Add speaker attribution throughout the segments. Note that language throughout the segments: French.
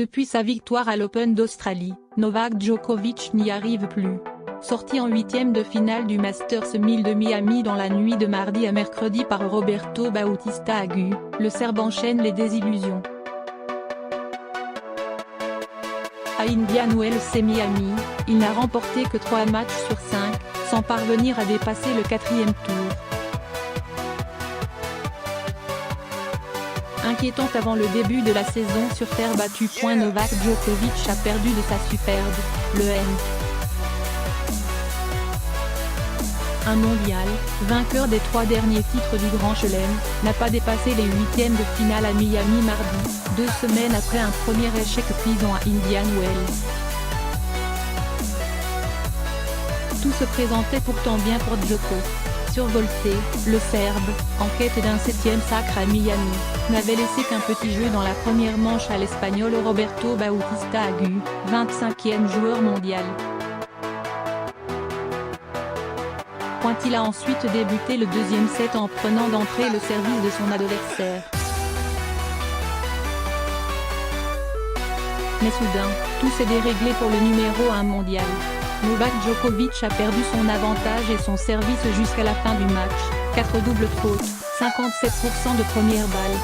Speaker 1: Depuis sa victoire à l'Open d'Australie, Novak Djokovic n'y arrive plus. Sorti en huitième de finale du Masters 1000 de Miami dans la nuit de mardi à mercredi par Roberto Bautista Agut, le Serbe enchaîne les désillusions. À Indian Wells et Miami, il n'a remporté que 3 matchs sur 5, sans parvenir à dépasser le 4e tour. Inquiétante avant le début de la saison sur terre battue. Novak Djokovic a perdu de sa superbe, le M. Un mondial, vainqueur des 3 derniers titres du Grand Chelem, n'a pas dépassé les huitièmes de finale à Miami mardi, 2 semaines après un premier échec cuisant à Indian Wells. Tout se présentait pourtant bien pour Djoko. Survolté, le Serbe, en quête d'un 7e sacre à Miami, n'avait laissé qu'un petit jeu dans la première manche à l'Espagnol Roberto Bautista Agut, 25e joueur mondial. Il a ensuite débuté le 2e set en prenant d'entrée le service de son adversaire. Mais soudain, tout s'est déréglé pour le numéro 1 mondial. Novak Djokovic a perdu son avantage et son service jusqu'à la fin du match, 4 doubles fautes, 57% de première balle.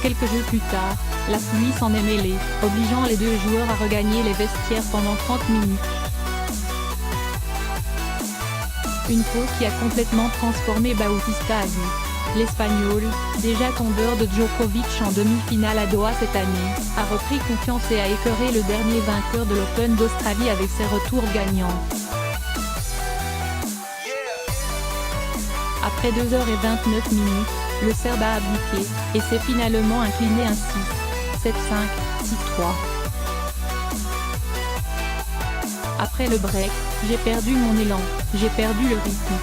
Speaker 1: Quelques jeux plus tard, la pluie s'en est mêlée, obligeant les deux joueurs à regagner les vestiaires pendant 30 minutes. Une faute qui a complètement transformé Bautista Agut. L'Espagnol, déjà tombeur de Djokovic en demi-finale à Doha cette année, a repris confiance et a écœuré le dernier vainqueur de l'Open d'Australie avec ses retours gagnants. Après 2h29 minutes, le Serbe a abdiqué, et s'est finalement incliné ainsi. 7-5, 6-3. Après le break, j'ai perdu mon élan, j'ai perdu le rythme.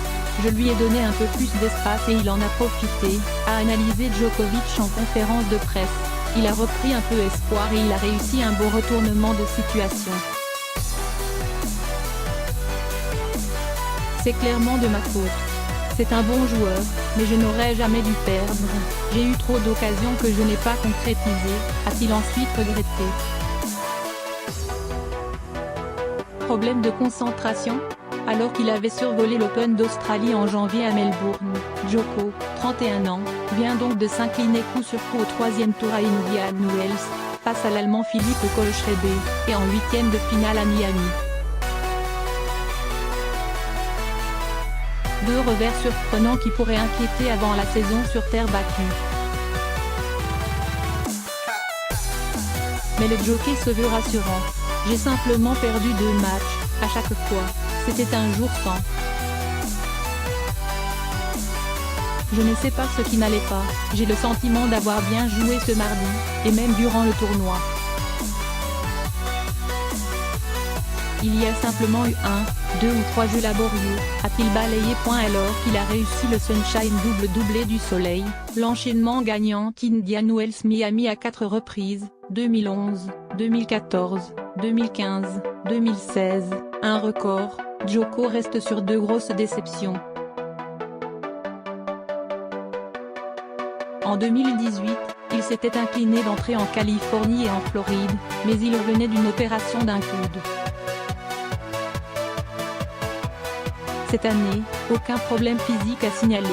Speaker 1: Je lui ai donné un peu plus d'espace et il en a profité, a analysé Djokovic en conférence de presse. Il a repris un peu espoir et il a réussi un beau retournement de situation. C'est clairement de ma faute. C'est un bon joueur, mais je n'aurais jamais dû perdre. J'ai eu trop d'occasions que je n'ai pas concrétisées, a-t-il ensuite regretté. Problème de concentration ? Alors qu'il avait survolé l'Open d'Australie en janvier à Melbourne, Djoko, 31 ans, vient donc de s'incliner coup sur coup au 3e tour à Indian Wells, face à l'Allemand Philippe Kohlschreiber, et en 8e de finale à Miami. 2 revers surprenants qui pourraient inquiéter avant la saison sur terre battue. Mais le jockey se veut rassurant. J'ai simplement perdu 2 matchs, à chaque fois. C'était un jour sans. Je ne sais pas ce qui n'allait pas, j'ai le sentiment d'avoir bien joué ce mardi, et même durant le tournoi. Il y a simplement eu 1, 2 ou 3 jeux laborieux, a-t-il balayé. Alors qu'il a réussi le Sunshine double-doublé du soleil, l'enchaînement gagnant qu'Indian Wells Miami à 4 reprises, 2011, 2014, 2015, 2016, un record. Djoko reste sur 2 grosses déceptions. En 2018, il s'était incliné d'entrer en Californie et en Floride, mais il revenait d'une opération d'un coude. Cette année, aucun problème physique à signaler.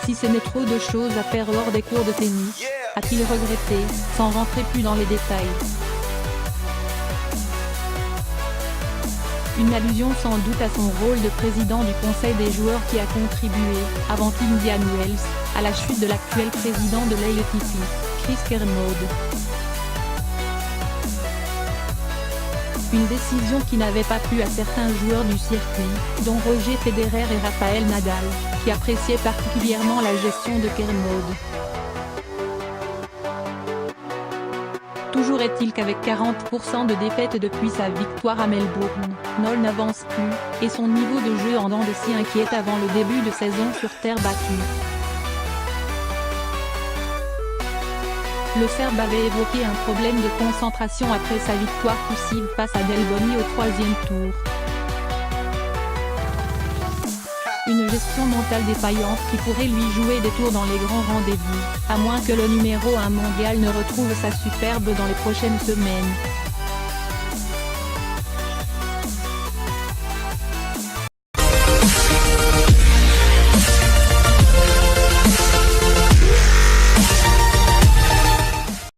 Speaker 1: Si ce n'est trop de choses à faire hors des cours de tennis, a-t-il regretté, sans rentrer plus dans les détails. Une allusion sans doute à son rôle de président du conseil des joueurs qui a contribué, avant Indian Wells, à la chute de l'actuel président de l'ATP, Chris Kermode. Une décision qui n'avait pas plu à certains joueurs du circuit, dont Roger Federer et Rafael Nadal, qui appréciaient particulièrement la gestion de Kermode. Toujours est-il qu'avec 40% de défaites depuis sa victoire à Melbourne, Nol n'avance plus, et son niveau de jeu en dents de scie inquiète avant le début de saison sur terre battue. Le Serbe avait évoqué un problème de concentration après sa victoire poussive face à Delboni au 3e tour. Une gestion mentale défaillante qui pourrait lui jouer des tours dans les grands rendez-vous, à moins que le numéro 1 mondial ne retrouve sa superbe dans les prochaines semaines.